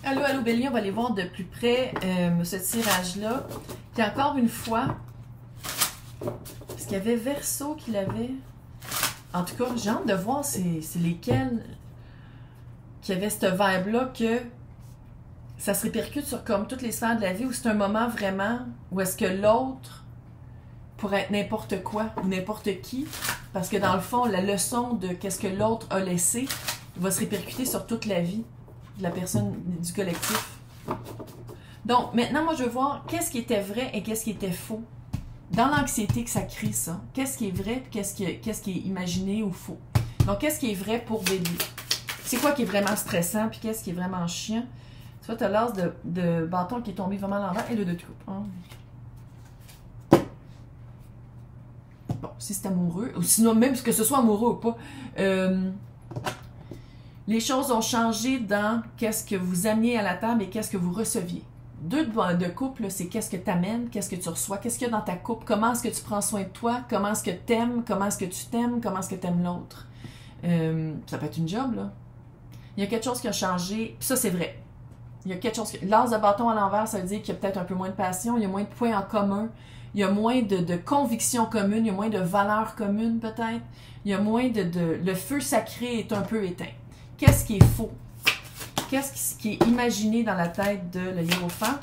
Allô, allô, Bélier, on va aller voir de plus près ce tirage-là. Puis encore une fois, parce qu'il y avait Verseau qui l'avait. En tout cas, j'ai hâte de voir c'est lesquels qui avaient cette vibe-là que ça se répercute sur comme toutes les sphères de la vie, où c'est un moment vraiment où est-ce que l'autre pourrait être n'importe quoi ou n'importe qui, parce que dans le fond, la leçon de qu'est-ce que l'autre a laissé va se répercuter sur toute la vie de la personne, du collectif. Donc, maintenant, moi, je veux voir qu'est-ce qui était vrai et qu'est-ce qui était faux. Dans l'anxiété que ça crée, ça. Qu'est-ce qui est vrai et qu'est-ce qui est imaginé ou faux. Donc, qu'est-ce qui est vrai pour Bélier? C'est quoi qui est vraiment stressant puis qu'est-ce qui est vraiment chiant? Tu vois, tu as l'as de bâton qui est tombé vraiment à l'envers et le de coupe. Bon, si c'est amoureux, ou sinon même que ce soit amoureux ou pas, les choses ont changé dans qu'est-ce que vous ameniez à la table et qu'est-ce que vous receviez. Deux de couple, c'est qu'est-ce que tu amènes, qu'est-ce que tu reçois, qu'est-ce qu'il y a dans ta coupe, comment est-ce que tu prends soin de toi, comment est-ce que tu aimes, comment est-ce que tu t'aimes, comment est-ce que tu aimes l'autre. Ça peut être une job, là. Il y a quelque chose qui a changé, puis ça, c'est vrai. Il y a quelque chose que... L'as de bâton à l'envers, ça veut dire qu'il y a peut-être un peu moins de passion, il y a moins de points en commun, il y a moins de convictions communes, il y a moins de valeurs communes, peut-être. Il y a moins de... Le feu sacré est un peu éteint. Qu'est-ce qui est faux? Qu'est-ce qui est imaginé dans la tête de le Hiérophant?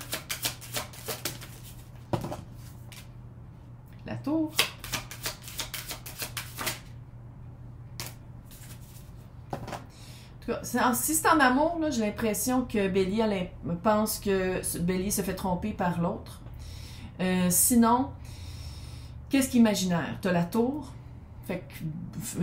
La tour. En tout cas, si c'est en amour, j'ai l'impression que Bélier pense que Bélier se fait tromper par l'autre. Sinon, qu'est-ce qui est imaginaire? Tu as la tour. Fait que...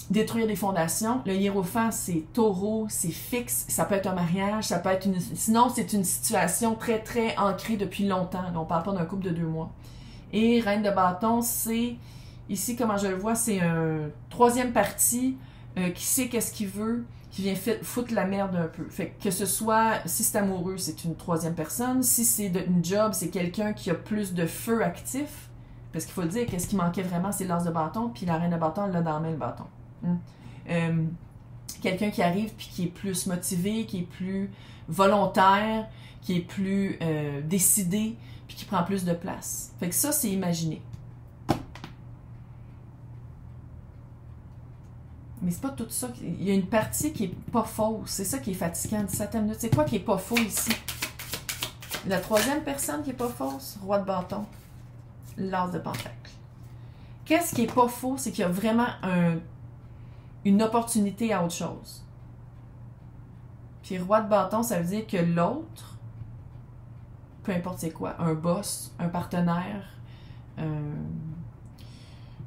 détruire des fondations. Le Hiérophant, c'est taureau, c'est fixe. Ça peut être un mariage, ça peut être une... Sinon, c'est une situation très, très ancrée depuis longtemps. On ne parle pas d'un couple de 2 mois. Et Reine de bâton, c'est... Ici, comment je le vois, c'est un troisième parti qui sait qu'est-ce qu'il veut, qui vient foutre la merde un peu. Fait que ce soit... Si c'est amoureux, c'est une troisième personne. Si c'est une job, c'est quelqu'un qui a plus de feu actif. Parce qu'il faut le dire, qu'est-ce qui manquait vraiment, c'est l'as de bâton, puis la Reine de bâton, elle l'a dans la main, le bâton. Quelqu'un qui arrive puis qui est plus motivé, qui est plus volontaire, qui est plus décidé, puis qui prend plus de place. Fait que ça, c'est imaginé. Mais c'est pas tout ça. Il y a une partie qui est pas fausse. C'est ça qui est fatigant. 17 minutes. C'est quoi qui est pas faux ici? La troisième personne qui est pas fausse, roi de bâton, l'as de pentacle. Qu'est-ce qui est pas faux? C'est qu'il y a vraiment une opportunité à autre chose. Puis roi de bâton, ça veut dire que l'autre, peu importe c'est quoi, un boss, un partenaire,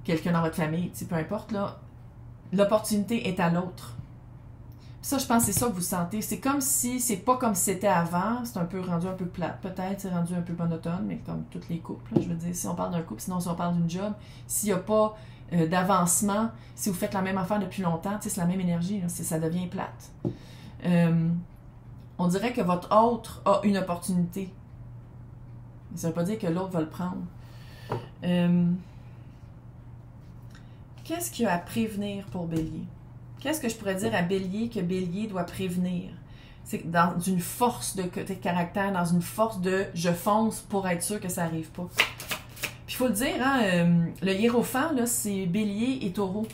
quelqu'un dans votre famille, peu importe, là, l'opportunité est à l'autre. Ça, je pense que c'est ça que vous sentez. C'est comme si, c'est pas comme c'était avant, c'est un peu rendu un peu plate, peut-être, c'est rendu un peu monotone, mais comme tous les couples, là, je veux dire, si on parle d'un couple, sinon si on parle d'une job, s'il n'y a pas d'avancement, si vous faites la même affaire depuis longtemps, c'est la même énergie, là, ça devient plate. On dirait que votre autre a une opportunité. Ça ne veut pas dire que l'autre va le prendre. Qu'est-ce qu'il y a à prévenir pour Bélier? Qu'est-ce que je pourrais dire à Bélier que Bélier doit prévenir? C'est dans une force de caractère, dans une force de « je fonce pour être sûr que ça n'arrive pas ». Puis il faut le dire, hein, le Hiérophant, là, c'est Bélier et Taureau.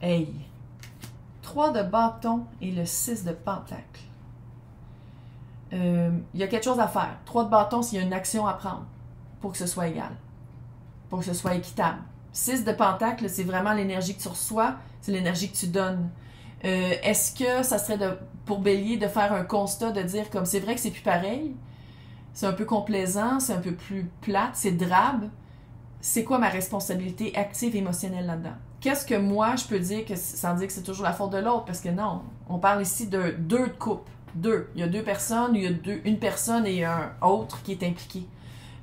Hey! 3 de bâton et le 6 de pentacle. Il y a quelque chose à faire. 3 de bâton, s'il y a une action à prendre pour que ce soit égal, pour que ce soit équitable. 6 de pentacle, c'est vraiment l'énergie que tu reçois, c'est l'énergie que tu donnes. Est-ce que ça serait pour Bélier de faire un constat, de dire comme c'est vrai que c'est plus pareil, c'est un peu complaisant, c'est un peu plus plate, c'est drabe, c'est quoi ma responsabilité active émotionnelle là-dedans? Qu'est-ce que moi je peux dire, sans dire que c'est toujours la faute de l'autre, parce que non, on parle ici de 2 de couple. 2. Il y a 2 personnes, il y a une personne et un autre qui est impliqué.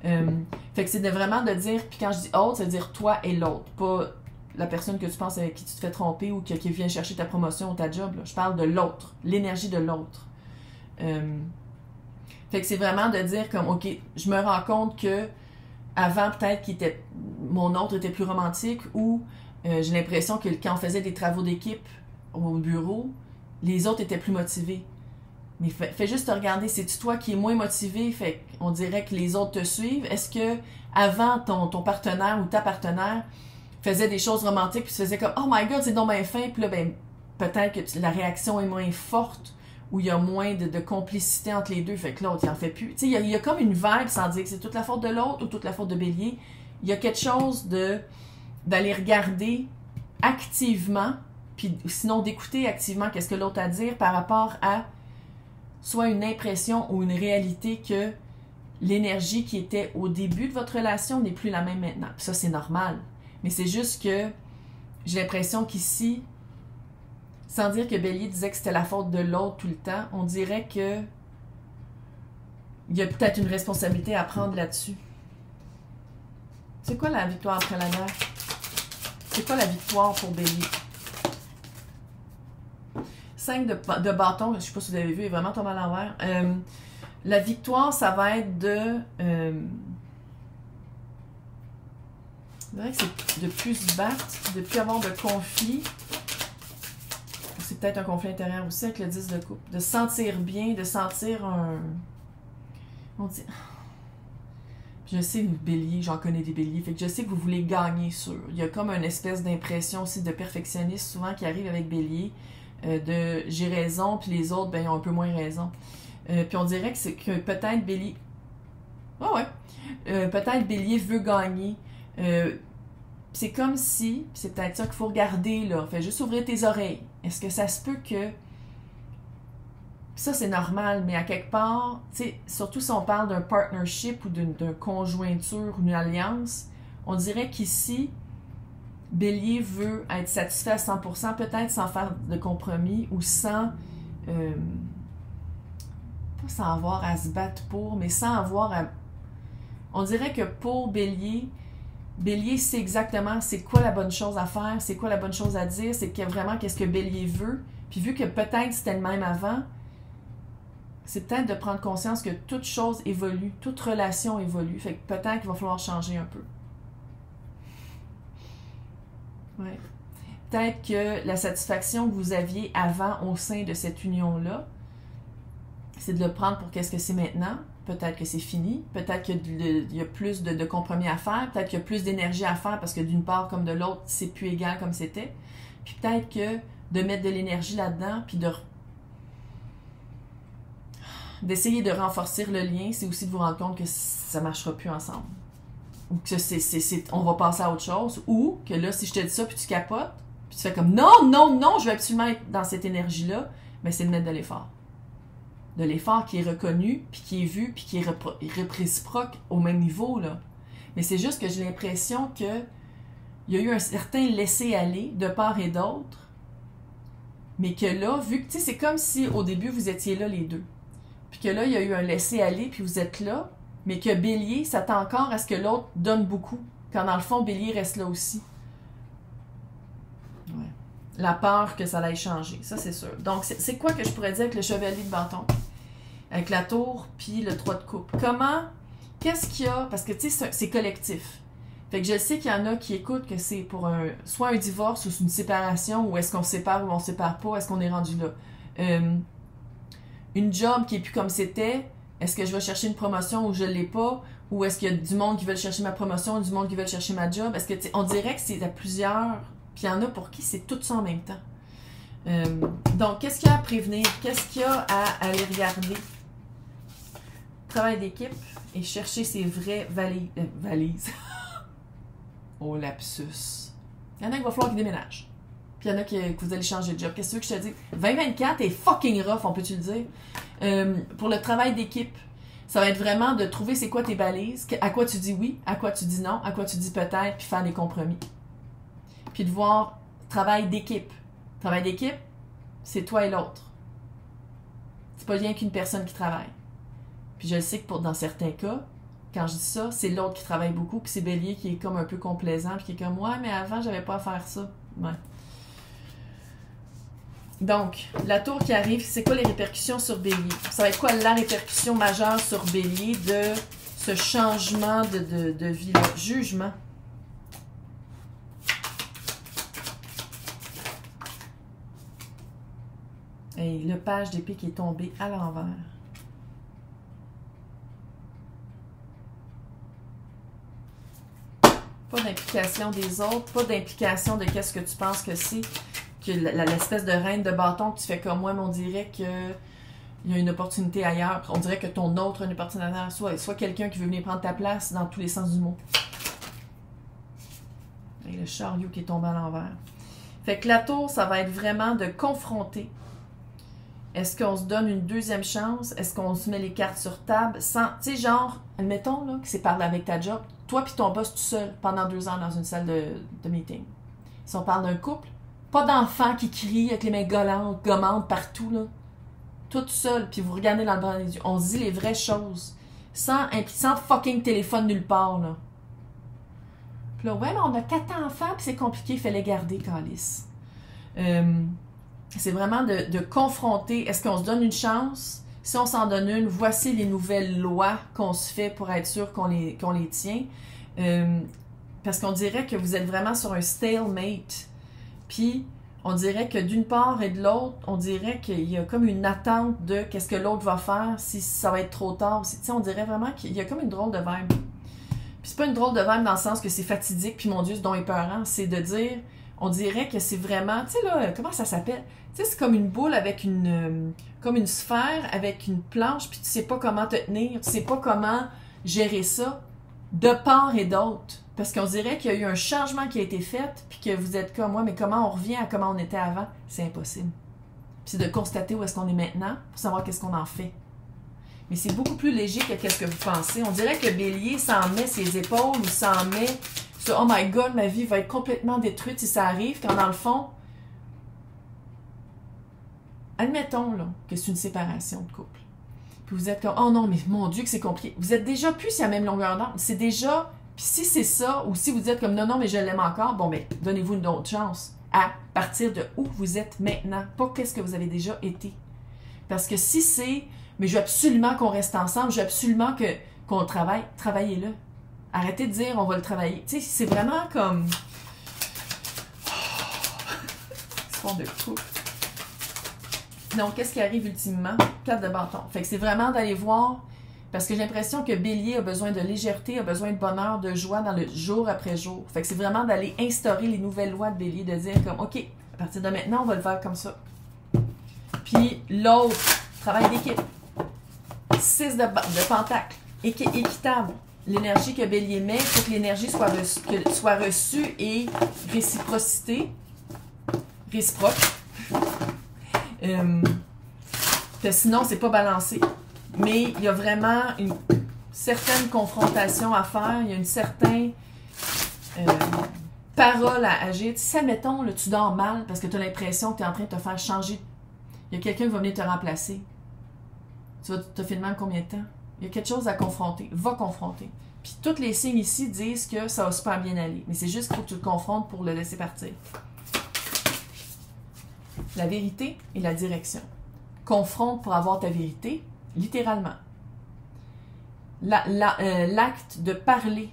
Fait que c'est vraiment de dire, puis quand je dis autre, ça veut dire toi et l'autre, pas la personne que tu penses avec qui tu te fais tromper ou qui vient chercher ta promotion ou ta job. Là. Je parle de l'autre, l'énergie de l'autre. Fait que c'est vraiment de dire comme, OK, je me rends compte que avant peut-être qu'il était mon autre était plus romantique, ou j'ai l'impression que quand on faisait des travaux d'équipe au bureau, les autres étaient plus motivés. Mais fais juste te regarder, c'est-tu toi qui es moins motivé, fait on dirait que les autres te suivent. Est-ce que avant ton partenaire ou ta partenaire faisait des choses romantiques, puis tu faisais comme « Oh my God, c'est donc bien fin », puis là, ben, peut-être que la réaction est moins forte, ou il y a moins de complicité entre les deux, fait que l'autre, il en fait plus. Tu sais, il y a comme une vibe, sans dire que c'est toute la faute de l'autre ou toute la faute de Bélier. Il y a quelque chose d'aller regarder activement, puis sinon d'écouter activement qu'est-ce que l'autre a à dire par rapport à soit une impression ou une réalité que l'énergie qui était au début de votre relation n'est plus la même maintenant. Puis ça, c'est normal. Mais c'est juste que j'ai l'impression qu'ici, sans dire que Bélier disait que c'était la faute de l'autre tout le temps, on dirait que il y a peut-être une responsabilité à prendre là-dessus. C'est quoi la victoire après la guerre? C'est quoi la victoire pour Bélier? 5 de bâton, je ne sais pas si vous avez vu, il est vraiment tombé à l'envers. La victoire, ça va être de... je dirais que c'est de plus se battre, de plus avoir de conflit. C'est peut-être un conflit intérieur aussi avec le 10 de coupe. De se sentir bien, de sentir un... On dit... Je sais, vous, Bélier, j'en connais des Béliers, fait que je sais que vous voulez gagner sûr. Il y a comme une espèce d'impression aussi de perfectionniste souvent qui arrive avec Bélier. De j'ai raison, puis les autres, ben, ils ont un peu moins raison. Puis on dirait que c'est que peut-être Bélier... Ah ouais! Peut-être Bélier veut gagner. C'est comme si, c'est peut-être ça qu'il faut regarder, là. Fais juste ouvrir tes oreilles. Est-ce que ça se peut que... Ça, c'est normal, mais à quelque part, tu sais, surtout si on parle d'un partnership ou d'une conjointure ou d'une alliance, on dirait qu'ici, Bélier veut être satisfait à 100%, peut-être sans faire de compromis ou sans... pas sans avoir à se battre pour, mais sans avoir à... On dirait que pour Bélier, Bélier sait exactement c'est quoi la bonne chose à faire, c'est quoi la bonne chose à dire, c'est que vraiment qu'est-ce que Bélier veut. Puis vu que peut-être c'était le même avant, c'est peut-être de prendre conscience que toute chose évolue, toute relation évolue. Fait que peut-être qu'il va falloir changer un peu. Ouais. Peut-être que la satisfaction que vous aviez avant au sein de cette union-là, c'est de le prendre pour qu'est-ce que c'est maintenant. Peut-être que c'est fini. Peut-être qu'il y a plus de compromis à faire. Peut-être qu'il y a plus d'énergie à faire parce que d'une part comme de l'autre, c'est plus égal comme c'était. Puis peut-être que de mettre de l'énergie là-dedans, puis d'essayer de renforcer le lien, c'est aussi de vous rendre compte que ça ne marchera plus ensemble. Ou que on va passer à autre chose. Ou que là, si je te dis ça, puis tu capotes, puis tu fais comme non, non, non, je veux absolument être dans cette énergie-là, mais c'est de mettre de l'effort. De l'effort qui est reconnu, puis qui est vu, puis qui est réciproque au même niveau, là. Mais c'est juste que j'ai l'impression que il y a eu un certain laisser-aller de part et d'autre, mais que là, vu que, tu sais, c'est comme si au début, vous étiez là les deux. Puis que là, il y a eu un laisser-aller, puis vous êtes là, mais que Bélier s'attend encore à ce que l'autre donne beaucoup, quand dans le fond, Bélier reste là aussi. Ouais. La peur que ça allait changer, ça c'est sûr. Donc, c'est quoi que je pourrais dire avec le chevalier de bâton? Avec la tour, puis le 3 de coupe. Qu'est-ce qu'il y a? Parce que, tu sais, c'est collectif. Fait que je sais qu'il y en a qui écoutent que c'est pour soit un divorce ou une séparation, ou est-ce qu'on se sépare ou on se sépare pas, est-ce qu'on est rendu là? Une job qui est plus comme c'était, est-ce que je vais chercher une promotion ou je l'ai pas? Ou est-ce qu'il y a du monde qui veut chercher ma promotion, du monde qui veut chercher ma job? Est-ce que, on dirait que c'est à plusieurs, puis il y en a pour qui c'est tout ça en même temps. Donc, qu'est-ce qu'il y a à prévenir? Qu'est-ce qu'il y a à aller regarder? Travail d'équipe et chercher ses vraies valises. Oh, lapsus. Il y en a qui va falloir qu'ils déménagent. Puis il y en a que vous allez changer de job. Qu'est-ce que je te dis? 2024 est fucking rough, on peut-tu le dire? Pour le travail d'équipe, ça va être vraiment de trouver c'est quoi tes balises, à quoi tu dis oui, à quoi tu dis non, à quoi tu dis peut-être, puis faire des compromis. Puis de voir travail d'équipe. Travail d'équipe, c'est toi et l'autre. C'est pas rien qu'une personne qui travaille. Puis je sais que dans certains cas, quand je dis ça, c'est l'autre qui travaille beaucoup, puis c'est Bélier qui est comme un peu complaisant, puis qui est comme « Ouais, mais avant, j'avais pas à faire ça. » Ouais. Donc, la tour qui arrive, c'est quoi les répercussions sur Bélier? Ça va être quoi la répercussion majeure sur Bélier de ce changement de vie-là? Jugement. Et le page d'épée qui est tombé à l'envers. Pas d'implication des autres, pas d'implication de qu'est-ce que tu penses que c'est, que l'espèce de reine de bâton que tu fais comme moi, mais on dirait qu'il y a une opportunité ailleurs. On dirait que ton autre a une opportunité ailleurs, soit quelqu'un qui veut venir prendre ta place dans tous les sens du mot. Et le chariot qui est tombé à l'envers. Fait que la tour, ça va être vraiment de confronter. Est-ce qu'on se donne une deuxième chance? Est-ce qu'on se met les cartes sur table? Sans, tu sais, genre, admettons là, que c'est parler avec ta job, toi puis ton boss tout seul pendant 2 ans dans une salle de meeting. Si on parle d'un couple, pas d'enfants qui crient avec les mains gommantes partout, là. Tout seul, puis vous regardez dans le blanc des yeux. On se dit les vraies choses. Sans fucking téléphone nulle part, là. Puis là, ouais, mais on a 4 enfants, puis c'est compliqué, il fallait garder, calice. C'est vraiment de confronter. Est-ce qu'on se donne une chance? Si on s'en donne une, voici les nouvelles lois qu'on se fait pour être sûr qu'on les tient. Parce qu'on dirait que vous êtes vraiment sur un stalemate. Puis, on dirait que d'une part et de l'autre, on dirait qu'il y a comme une attente de qu'est-ce que l'autre va faire si ça va être trop tard. On dirait vraiment qu'il y a comme une drôle de vibe. Puis c'est pas une drôle de vibe dans le sens que c'est fatidique, puis mon Dieu, ce dont est peurant. C'est de dire, on dirait que c'est vraiment, tu sais là, comment ça s'appelle? Tu sais, c'est comme une boule avec comme une sphère avec une planche, puis tu sais pas comment te tenir, tu sais pas comment gérer ça de part et d'autre. Parce qu'on dirait qu'il y a eu un changement qui a été fait, puis que vous êtes comme moi, mais comment on revient à comment on était avant? C'est impossible. Puis c'est de constater où est-ce qu'on est maintenant pour savoir qu'est-ce qu'on en fait. Mais c'est beaucoup plus léger que qu'est-ce que vous pensez. On dirait que Bélier s'en met ses épaules ou s'en met sur « Oh my God, ma vie va être complètement détruite si ça arrive », quand dans le fond, admettons là, que c'est une séparation de couple. Puis vous êtes comme « Oh non, mais mon Dieu que c'est compliqué ». Vous êtes déjà plus sur la même longueur d'onde. C'est déjà... Puis si c'est ça, ou si vous êtes comme « Non, non, mais je l'aime encore », bon, ben, donnez-vous une autre chance à partir de où vous êtes maintenant, pas qu'est-ce que vous avez déjà été. Parce que si c'est « Mais je veux absolument qu'on reste ensemble, je veux absolument qu'on travaille », travaillez-le. Arrêtez de dire « On va le travailler ». Tu sais, c'est vraiment comme... Histoire de couple. Donc, qu'est-ce qui arrive ultimement? 4 de bâton. Fait que c'est vraiment d'aller voir, parce que j'ai l'impression que Bélier a besoin de légèreté, a besoin de bonheur, de joie dans le jour après jour. Fait que c'est vraiment d'aller instaurer les nouvelles lois de Bélier, de dire comme, OK, à partir de maintenant, on va le faire comme ça. Puis l'autre, travail d'équipe. 6 de pentacle. Équitable. L'énergie que Bélier met, il faut que l'énergie soit reçue et réciproque. Sinon, c'est pas balancé. Mais il y a vraiment une certaine confrontation à faire. Il y a une certaine parole à agir. Si, admettons, là, tu dors mal parce que tu as l'impression que tu es en train de te faire changer. Il y a quelqu'un qui va venir te remplacer. Tu vas te filmer combien de temps? Il y a quelque chose à confronter. Va confronter. Puis tous les signes ici disent que ça va super bien aller. Mais c'est juste qu'il faut que tu le confrontes pour le laisser partir. La vérité et la direction. Confronte pour avoir ta vérité, littéralement. L'acte de parler.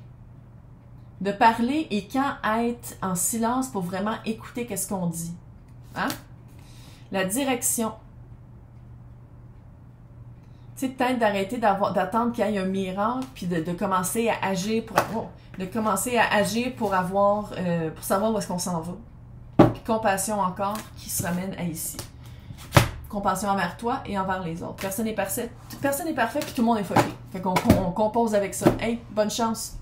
De parler et quand être en silence pour vraiment écouter qu'est-ce qu'on dit. Hein? La direction. Tu sais, peut-être d'arrêter d'attendre qu'il y ait un miracle, puis de commencer à agir pour avoir, pour savoir où est-ce qu'on s'en va. Puis compassion encore, qui se ramène à ici. Compassion envers toi et envers les autres. Personne n'est parfait, puis tout le monde est fucké. Fait qu'on compose avec ça. Hey, bonne chance!